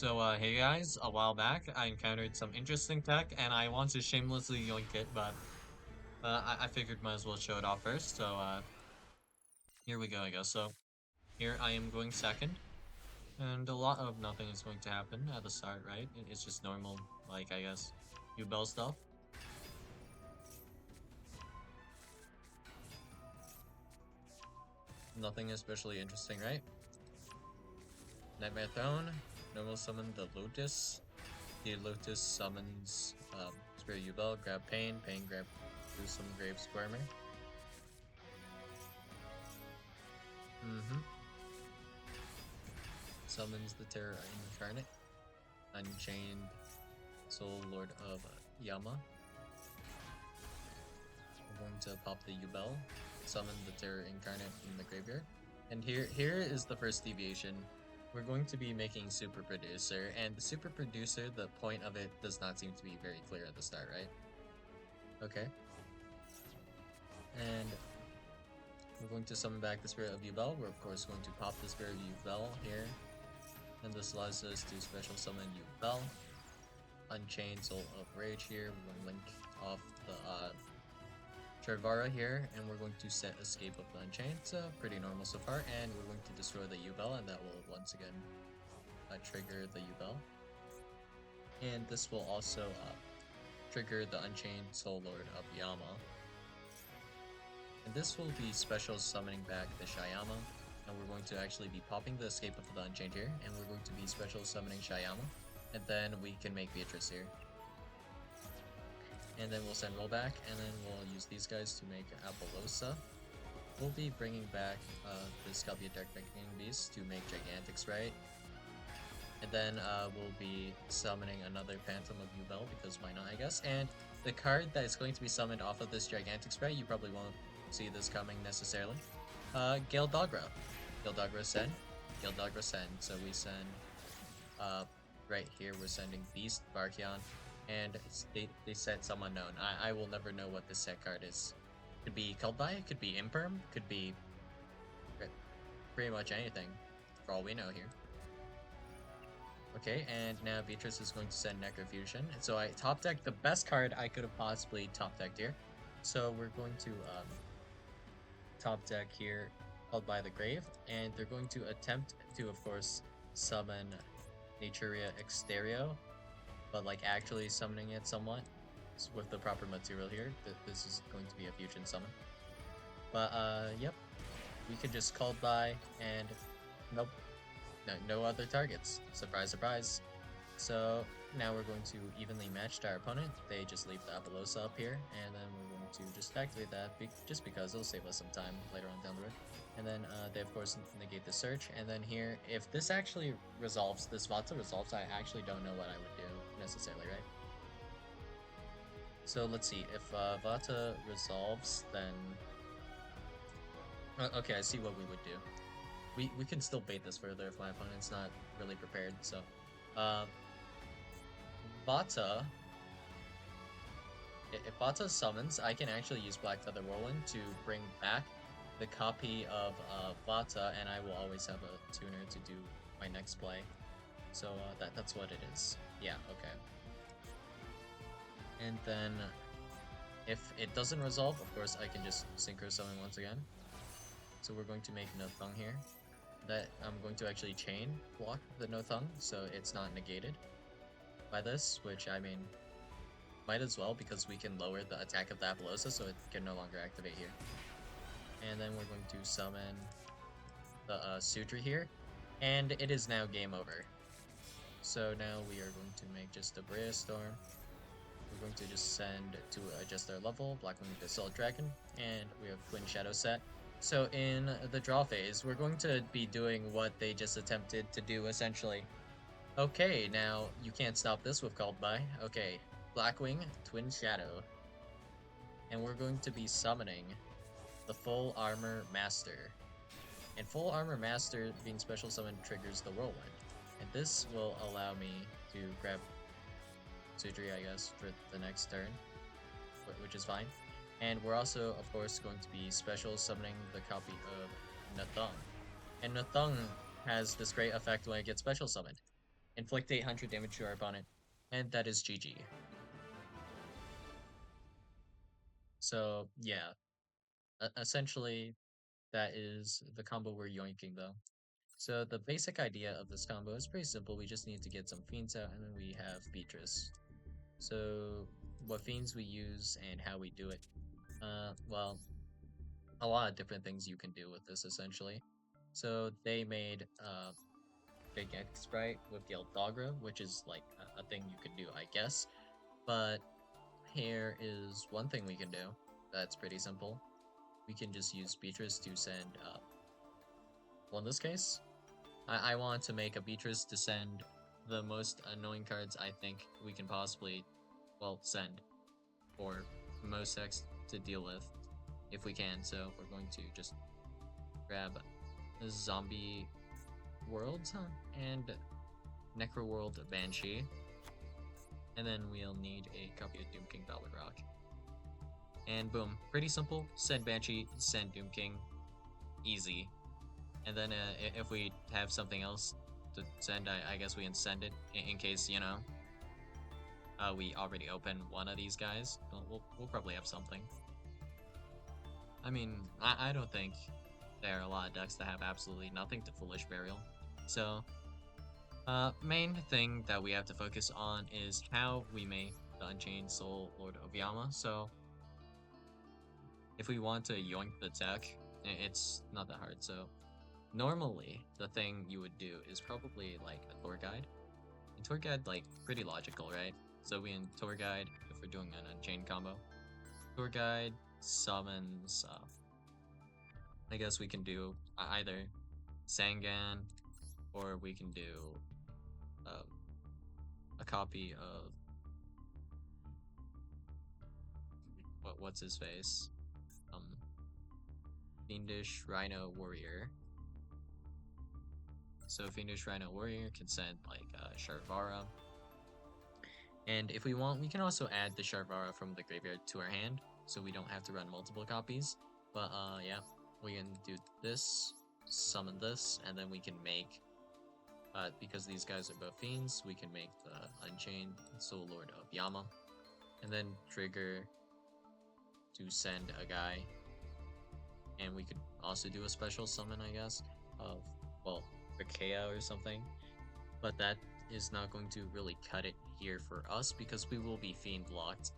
Hey guys, a while back I encountered some interesting tech and I want to shamelessly yoink it, but I figured might as well show it off first. Here we go, I guess. So here I am going second, and a lot of nothing is going to happen at the start, right? It's just normal, like I guess, Yubel stuff. Nothing especially interesting, right? Nightmare Throne, normal summon the Lotus. The Lotus summons Spirit Yubel, grab Pain, Pain grab Gruesome Grave Squirmer. Mm-hmm. Summons the Terror Incarnate, Unchained Soul Lord of Yama. We're going to pop the Yubel, summon the Terror Incarnate in the graveyard. And here is the first deviation. We're going to be making Super Producer, and the Super Producer, the point of it does not seem to be very clear at the start, right? Okay. And we're going to summon back the Spirit of Yubel. We're of course going to pop the Spirit of Yubel here. And this allows us to special summon Yubel. Unchained Soul of Rage here. We're going to link off the Charvara here, and we're going to set Escape of the Unchained. So pretty normal so far, and we're going to destroy the Yubel, and that will once again trigger the Yubel. And this will also trigger the Unchained Soul Lord of Yama. And this will be special summoning back the Shayama, and we're going to actually be popping the Escape of the Unchained here, and we're going to be special summoning Shayama, and then we can make Beatrice here. And then we'll send rollback, and then we'll use these guys to make Apollosa. We'll be bringing back the Scorpio Dark Beckoning Beast to make Gigantic Sprite. And then we'll be summoning another Phantom of Yubel, because why not, I guess. And the card that is going to be summoned off of this Gigantic Sprite, you probably won't see this coming necessarily. Gildagra. Gildagra Send. Gildagra Send. So we send, right here, we're sending Beast, Barkion, and they said some unknown. I will never know what this set card is. Could be called by, could be Imperm, could be pretty much anything, for all we know here. Okay, and now Beatrice is going to send Necrofusion. So I top decked the best card I could have possibly top decked here. So we're going to top deck here, Called by the Grave, and they're going to attempt to, of course, summon Naturia Exterio, but like actually summoning it somewhat with the proper material here. This is going to be a fusion summon. But yep, we could just Called by, and nope, no other targets. Surprise, surprise. So now we're going to evenly match our opponent. They just leave the Apollosa up here, and then we're going to just activate that just because it'll save us some time later on down the road. And then they of course negate the search, and then here, if this actually resolves, this Vata resolves, I actually don't know what I would do necessarily, right? So let's see, if Vata resolves, then okay, I see what we would do. We can still bait this further if my opponent's not really prepared. So Vata, if Vata summons, I can actually use Black Feather Whirlwind to bring back the copy of Vata, and I will always have a tuner to do my next play. So that's what it is. Yeah, okay. And then if it doesn't resolve, of course I can just Synchro Summon once again. So we're going to make Nothung here. That I'm going to actually chain block the Nothung, so it's not negated by this, which I mean, might as well, because we can lower the attack of the Apollosa, so it can no longer activate here. And then we're going to summon the Sutra here, and it is now game over. So now we are going to make just a Brea Storm. We're going to just send to adjust their level, Blackwing the Assault Dragon, and we have Twin Shadow set. So in the draw phase, we're going to be doing what they just attempted to do, essentially. Okay, now you can't stop this with Called by. Okay, Blackwing, Twin Shadow. And we're going to be summoning the Full Armor Master. And Full Armor Master being special summoned triggers the Whirlwind. And this will allow me to grab Sudri, I guess, for the next turn, which is fine. And we're also, of course, going to be special summoning the copy of Nathung. And Nathung has this great effect when it gets special summoned. inflict 800 damage to our opponent, and that is GG. So yeah, essentially that is the combo we're yoinking though. So the basic idea of this combo is pretty simple. We just need to get some fiends out, and then we have Beatrice. So what fiends we use and how we do it. Well, a lot of different things you can do with this essentially. So they made Big X Sprite with Dogra, which is like a thing you can do, I guess. But here is one thing we can do that's pretty simple. We can just use Beatrice to send, well, in this case, I want to make a Beatrice to send the most annoying cards I think we can possibly, well, send, or most X to deal with, if we can. So we're going to just grab a Zombie World and Necro World Banshee, and then we'll need a copy of Doom King Velvet Rock. And boom, pretty simple. Send Banshee, send Doom King, easy. And then if we have something else to send, I guess we can send it in case, you know, we already open one of these guys. We'll probably have something. I mean, I don't think there are a lot of decks that have absolutely nothing to Foolish Burial. So, main thing that we have to focus on is how we make the Unchained Soul Lord of Yama. So, if we want to yoink the tech, it's not that hard. So, normally, the thing you would do is probably like a tour guide. And tour guide, like, pretty logical, right? So we in tour guide, if we're doing an Unchained combo, tour guide summons, I guess we can do either Sangan, or we can do a copy of, what's his face? Fiendish Rhino Warrior. So Fiendish Rhino Warrior can send like Sharvara. And if we want, we can also add the Sharvara from the graveyard to our hand, so we don't have to run multiple copies. But yeah, we can do this, summon this, and then we can make, because these guys are both fiends, we can make the Unchained Soul Lord of Yama, and then trigger to send a guy. And we could also do a special summon, I guess, of, well, Rikea or something. But that is not going to really cut it here for us because we will be fiend locked.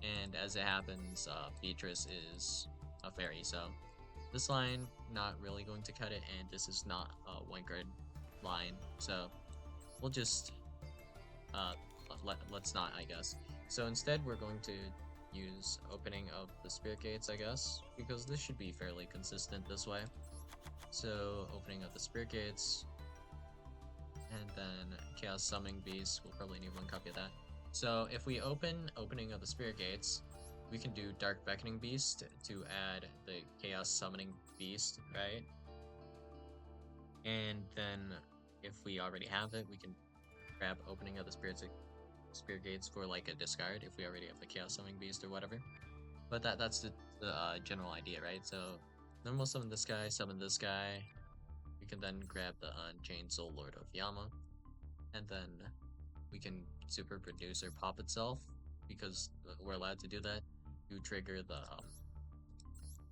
And as it happens, Beatrice is a fairy, so this line not really going to cut it, and this is not a one card line, so we'll just let's not, I guess. So instead we're going to use opening of the spirit gates, I guess, because this should be fairly consistent this way. So opening of the spirit gates, and then Chaos Summoning Beast, we'll probably need one copy of that. So if we opening of the spirit gates, we can do Dark Beckoning Beast to add the Chaos Summoning Beast, right? And then if we already have it, we can grab opening of the spirit gates for like a discard if we already have the Chaos Summoning Beast or whatever. But that's the general idea, right? So normal summon this guy. We can then grab the Unchained Soul Lord of Yama, and then we can super produce or pop itself, because we're allowed to do that, to trigger the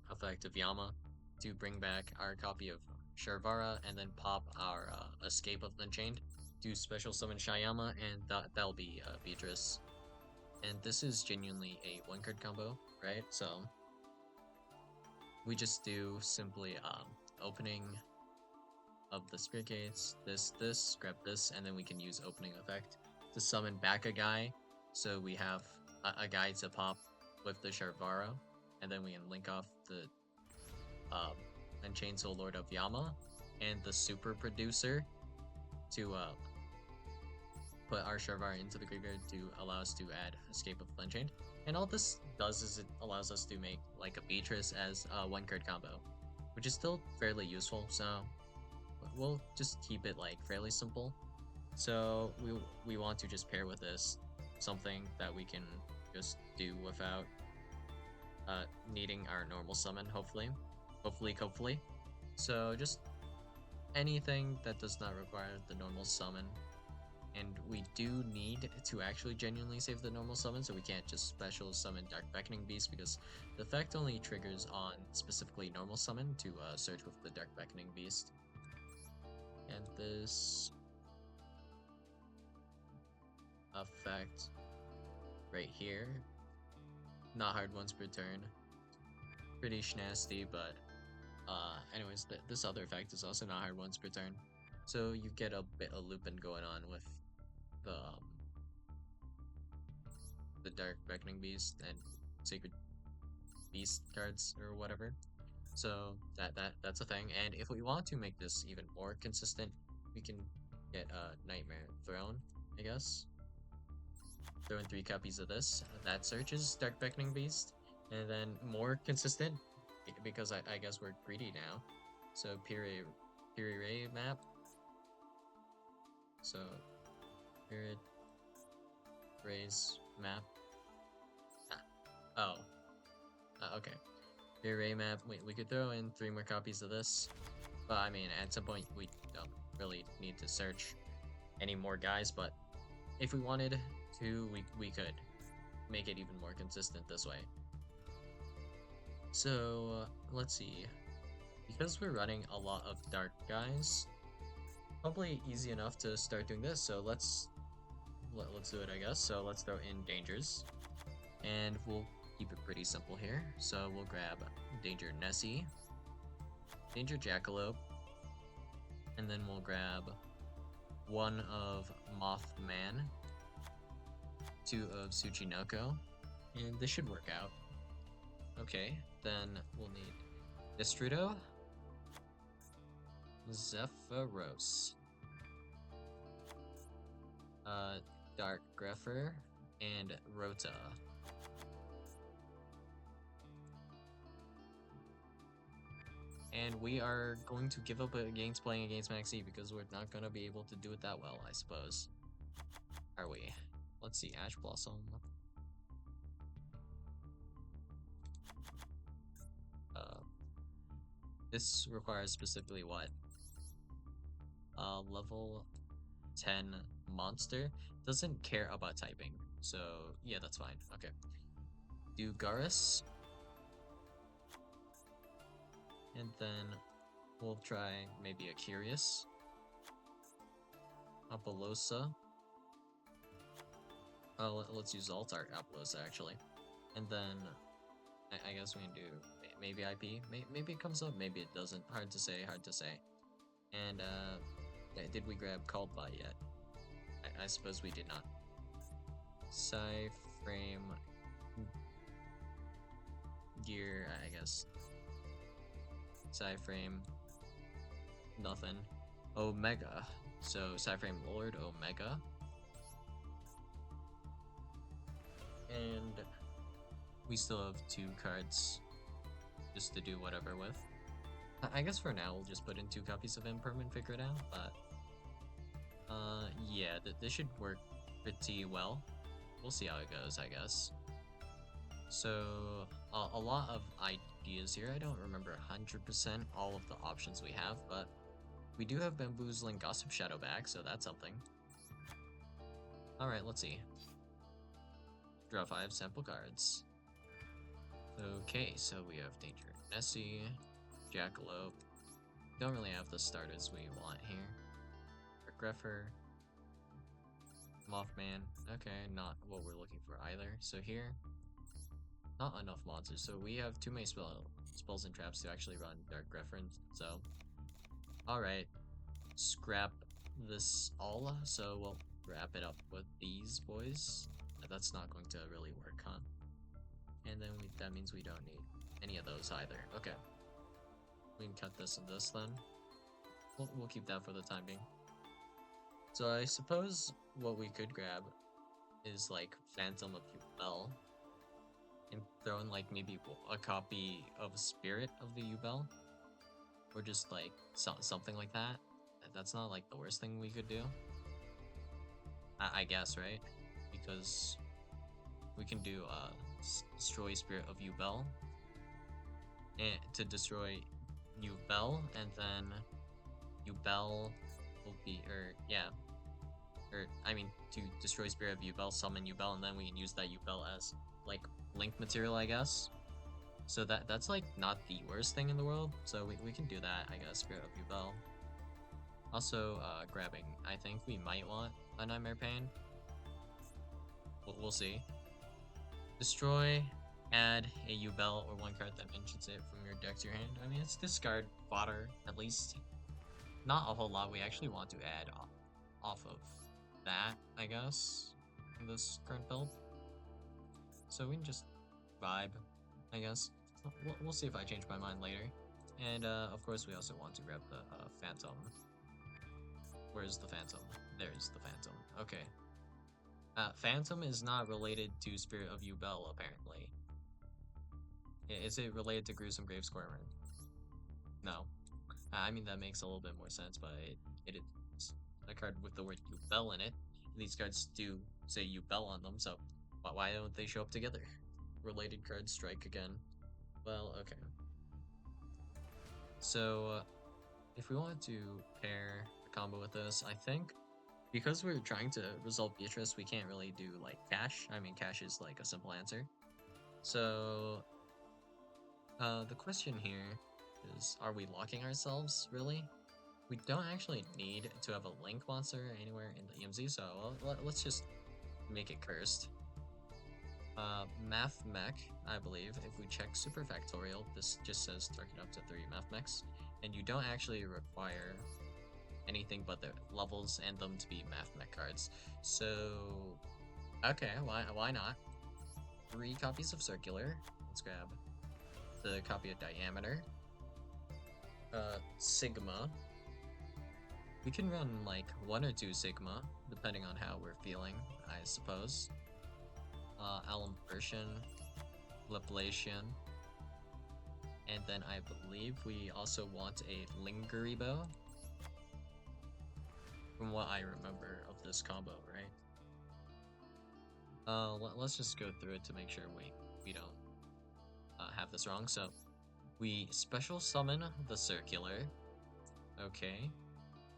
effect of Yama, to bring back our copy of Sharvara, and then pop our Escape of the Unchained, do special summon Shayama, and that'll be Beatrice. And this is genuinely a one card combo, right? So we just do simply opening of the spirit gates, this, grab this, and then we can use opening effect to summon back a guy. So we have a guy to pop with the Sharvara, and then we can link off the Unchained Soul Lord of Yama and the Super Producer to put our Sharvara into the graveyard to allow us to add Escape of the Unchained. And all this does is it allows us to make like a Beatrice as a one card combo, which is still fairly useful. So we'll just keep it like fairly simple. So we want to just pair with this something that we can just do without needing our normal summon, hopefully. So just anything that does not require the normal summon. And we do need to actually genuinely save the normal summon, so we can't just special summon Dark Beckoning Beast because the effect only triggers on specifically normal summon to search with the Dark Beckoning Beast. And this effect right here, not hard once per turn. Pretty nasty, but anyways, this other effect is also not hard once per turn. So you get a bit of looping going on with the Dark Beckoning Beast and Sacred Beast cards or whatever. So that's a thing. And if we want to make this even more consistent, we can get a Nightmare Throne, I guess. Throw in 3 copies of this. That searches Dark Beckoning Beast. And then more consistent, because I guess we're greedy now. So Piri Ray map. So Piri Ray's map. Oh. Okay. Piri Ray map. We could throw in 3 more copies of this. But I mean, at some point we don't really need to search any more guys, but if we wanted to, we could make it even more consistent this way. So let's see. Because we're running a lot of dark guys, probably easy enough to start doing this. So let's do it, I guess. So let's throw in dangers, and we'll keep it pretty simple here. So we'll grab Danger Nessie, Danger Jackalope, and then we'll grab 1 of Mothman, 2 of Tsuchinoko, and this should work out. Okay, then we'll need Destrudo, Zephyros, Dark Greffer, and Rota. And we are going to give up against playing against Maxi because we're not going to be able to do it that well, I suppose. Are we? Let's see, Ash Blossom. This requires specifically what? Level 10 monster. Doesn't care about typing. So, yeah, that's fine. Okay. Do Garrus. And then we'll try maybe a Curious. Apollosa. Let's use Altart Apollosa, actually. And then I guess we can do maybe IP. Maybe it comes up, maybe it doesn't. Hard to say, hard to say. And, did we grab Called By yet? I suppose we did not. Frame Gear, I guess. Frame nothing. Omega. So Frame Lord Omega. And we still have 2 cards just to do whatever with. I guess for now we'll just put in 2 copies of Impermanent, figure it out, but yeah, this should work pretty well. We'll see how it goes, I guess. So, a lot of ideas here. I don't remember 100% all of the options we have, but we do have Bamboozling Gossip Shadow back, so that's something. Alright, let's see. Draw 5 sample cards. Okay, so we have Danger Nessie, Jackalope. Don't really have the starters we want here. Greffer, Mothman. Okay, not what we're looking for either. So here, not enough monsters. So we have too many spells and traps to actually run Dark Greffer. So, alright, scrap this all. So we'll wrap it up with these boys. That's not going to really work, huh? And then that means we don't need any of those either. Okay. We can cut this and this then. We'll keep that for the time being. So I suppose what we could grab is like Phantom of Yubel and throw in like maybe a copy of Spirit of the Yubel, or just like something like that. That's not like the worst thing we could do, I guess, right? Because we can do destroy Spirit of Yubel and to destroy Yubel, and then Yubel will be, or or I mean, to destroy Spirit of Yubel, summon Yubel, and then we can use that Yubel as like link material, I guess. So that's like not the worst thing in the world. So we can do that, I guess. Spirit of Yubel. Also, grabbing. I think we might want a Nightmare Pain. We'll see. Destroy. Add a Yubel or one card that mentions it from your deck to your hand. I mean, it's discard fodder, at least. Not a whole lot we actually want to add off of that, I guess, in this current build. So we can just vibe, I guess. We'll see if I change my mind later. And of course we also want to grab the Phantom. Where's the Phantom? There's the Phantom. Okay. Phantom is not related to Spirit of Yubel, apparently. Is it related to Gruesome Grave Squirmer? No. I mean, that makes a little bit more sense, but it is a card with the word Yubel in it. These cards do say Yubel on them, so why don't they show up together? Related cards strike again. Well, okay. So, if we want to pair a combo with this, I think because we're trying to resolve Beatrice, we can't really do like Cash. I mean, Cash is like a simple answer. So, the question here is, are we locking ourselves, really? We don't actually need to have a Link monster anywhere in the EMZ, so let's just make it cursed. Math Mech, I believe, if we check Super Factorial, this just says target up to 3 Math Mechs, and you don't actually require anything but the levels and them to be Math Mech cards. So, okay, why not? 3 copies of Circular. Let's grab the copy of Diameter. Sigma. We can run like 1 or 2 Sigma, depending on how we're feeling, I suppose. Alimpertion, Liplation, and then I believe we also want a Lingeribo, from what I remember of this combo, right? Let's just go through it to make sure we don't have this wrong. So we special summon the Circular, okay,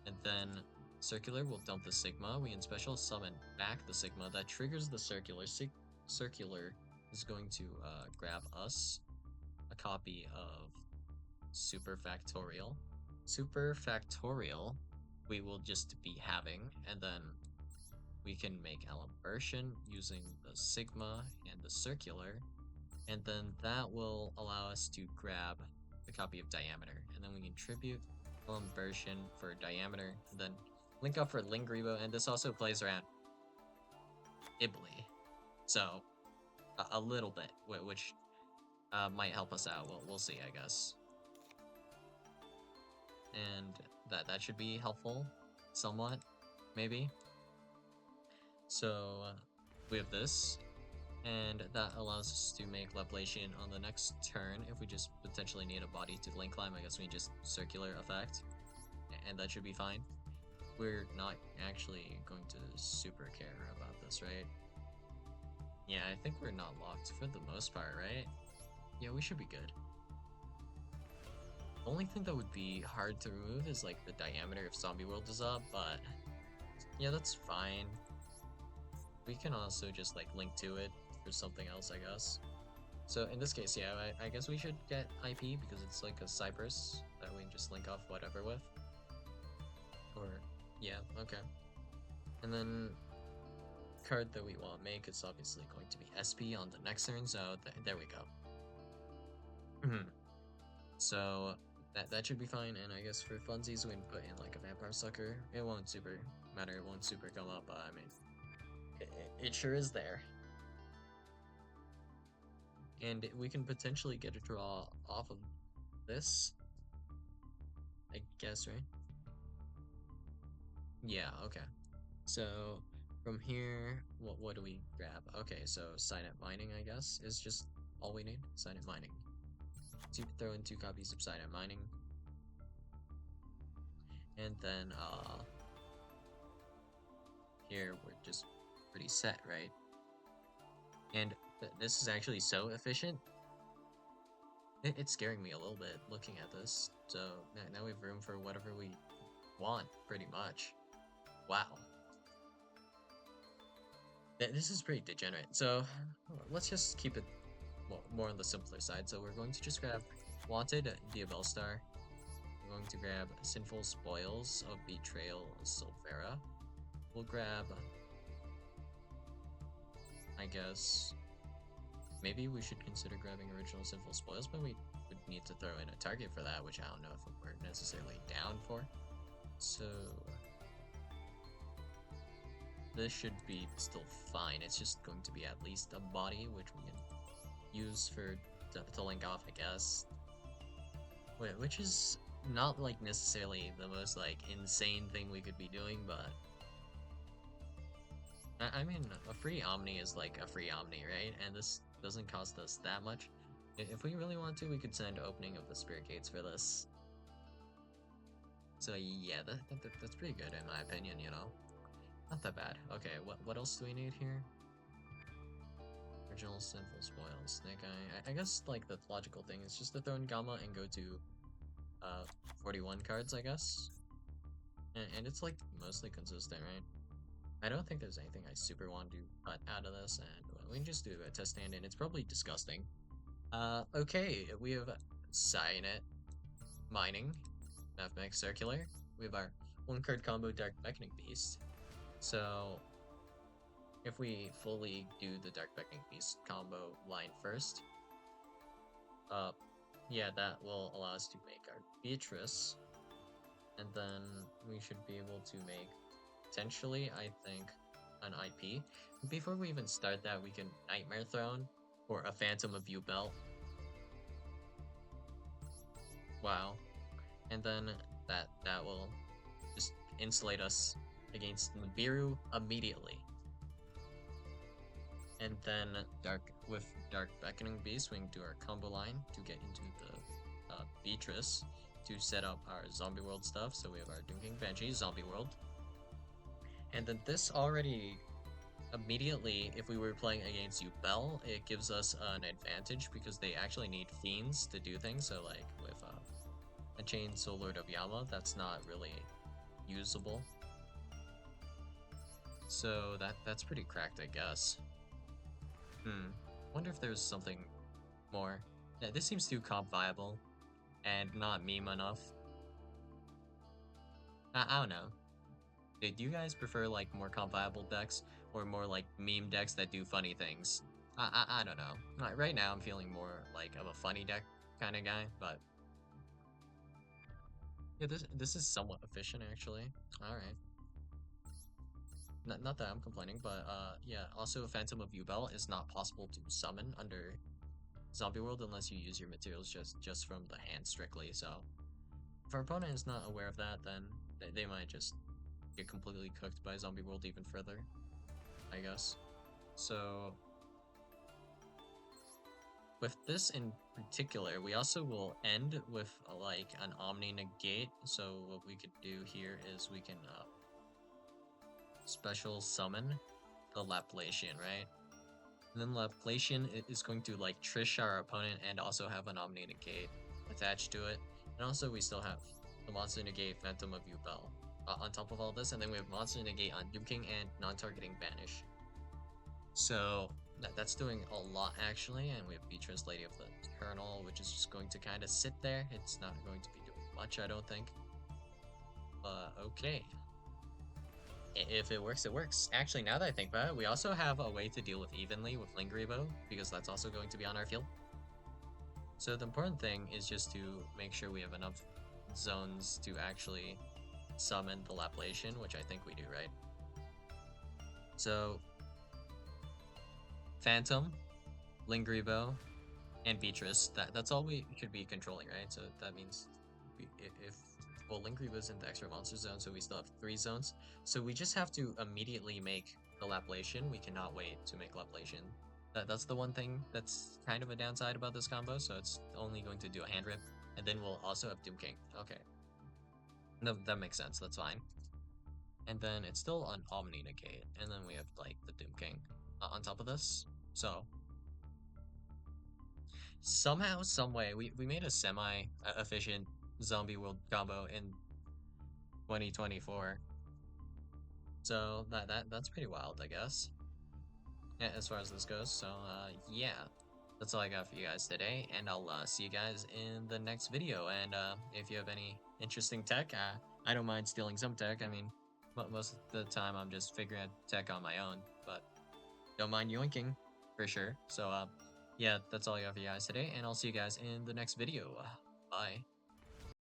and then Circular will dump the Sigma. We can special summon back the Sigma. That triggers the Circular. Circular is going to grab us a copy of Super Factorial. Super Factorial we will just be having, and then we can make Alimpertion using the Sigma and the Circular, and then that will allow us to grab a copy of Diameter, and then we can tribute Alimpertion for Diameter, and then link up for Lingeribo, and this also plays around Ibly. So, a little bit, which might help us out. We'll see, I guess. And that should be helpful, somewhat, maybe. So, we have this, and that allows us to make Leplation on the next turn. If we just potentially need a body to link climb, I guess we just Circular effect, and that should be fine. We're not actually going to super care about this, right? Yeah, I think we're not locked for the most part, right? Yeah, we should be good. The only thing that would be hard to remove is like the Diameter if Zombie World is up, but yeah, that's fine. We can also just like link to it for something else, I guess. So in this case, yeah, I guess we should get IP because it's like a Cypress that we can just link off whatever with. Or, yeah, okay. And then card that we want to make is obviously going to be SP on the next turn, so there we go. So that should be fine, and I guess for funsies we can put in like a Vampire Sucker. It won't super matter, it won't super come up, but I mean, it sure is there. And we can potentially get a draw off of this, I guess, right? Yeah, okay. So from here, what do we grab? Okay, so Silent Mining, I guess, is just all we need. Silent Mining. To throw in 2 copies of Silent Mining. And then here we're just pretty set, right? And this is actually so efficient. It's scaring me a little bit looking at this. So now we have room for whatever we want, pretty much. Wow. This is pretty degenerate. So let's just keep it more on the simpler side. So we're going to just grab Wanted Yubel Star. We're going to grab Sinful Spoils of Betrayal Sulfera. We'll grab, I guess, maybe we should consider grabbing Original Sinful Spoils, but we would need to throw in a target for that, which I don't know if we're necessarily down for. So this should be still fine. It's just going to be at least a body, which we can use for to link off, I guess. Which is not like necessarily the most like insane thing we could be doing, but I mean a free Omni is like a free Omni, right? And this doesn't cost us that much. If we really want to, we could send Opening of the Spirit Gates for this. So yeah, that's pretty good in my opinion, you know? Not that bad. Okay, what else do we need here? Original Sinful Spoils, Snake Eye. I guess like the logical thing is just to throw in Gamma and go to 41 cards, I guess. And it's like mostly consistent, right? I don't think there's anything I super want to cut out of this, and we can just do a test stand in. It's probably disgusting. Okay, we have Cyanet Mining, Mathematics Circular. We have our one card combo Dark Beckoning Beast. So if we fully do the Dark Beckoning Beast combo line first, yeah, that will allow us to make our Beatrice, and then we should be able to make potentially, I think, an IP. Before we even start that, we can Nightmare Throne or a Phantom of Yubel. Wow. And then that will just insulate us against Nibiru immediately. And then with Dark Beckoning Beast, we can do our combo line to get into the Beatrice to set up our Zombie World stuff. So we have our Doom King Banshee, Zombie World. And then this already immediately, if we were playing against Yubel, it gives us an advantage because they actually need fiends to do things. So like with a Chainsaw Lord of Yama, that's not really usable. So that's pretty cracked, I guess. Wonder if there's something more. Yeah, this seems too comp viable and not meme enough. I don't know. Do you guys prefer like more comp viable decks or more like meme decks that do funny things? I don't know. Right now I'm feeling more like of a funny deck kind of guy, but yeah, this is somewhat efficient actually. All right. Not that I'm complaining, but yeah. Also, Phantom of Yubel is not possible to summon under Zombie World unless you use your materials just from the hand strictly. So if our opponent is not aware of that, then they might just get completely cooked by Zombie World even further, I guess. So with this in particular, we also will end with like an Omni Negate. So what we could do here is we can special summon the Laplacian, right? And then Laplacian is going to like Trish our opponent and also have an Omni Negate attached to it. And also we still have the Monster Negate Phantom of Yubel on top of all this. And then we have Monster Negate on Doom King and non-targeting Banish. So that's doing a lot actually. And we have Beatrice Lady of the Eternal, which is just going to kind of sit there. It's not going to be doing much, I don't think. But okay. If it works, it works. Actually, now that I think about it, we also have a way to deal with evenly with Lingribo, because that's also going to be on our field. So the important thing is just to make sure we have enough zones to actually summon the Laplacian, which I think we do, right? So Phantom, Lingribo, and Beatrice, that's all we should be controlling, right? So that means if well, Lingribo's in the extra monster zone, so we still have 3 zones. So we just have to immediately make the Laplacian. We cannot wait to make Laplacian. That's the one thing that's kind of a downside about this combo, so it's only going to do a hand rip. And then we'll also have Doom King. Okay. No, that makes sense, that's fine. And then it's still an Omni Negate, and then we have like the Doom King on top of this. So somehow, someway, we made a semi-efficient Zombie World combo in 2024. So that's pretty wild, I guess. as far as this goes. So yeah, that's all I got for you guys today, and I'll see you guys in the next video. And if you have any interesting tech, I don't mind stealing some tech. I mean, most of the time I'm just figuring out tech on my own, but don't mind yoinking for sure. So yeah, that's all I got for you guys today, and I'll see you guys in the next video. Bye.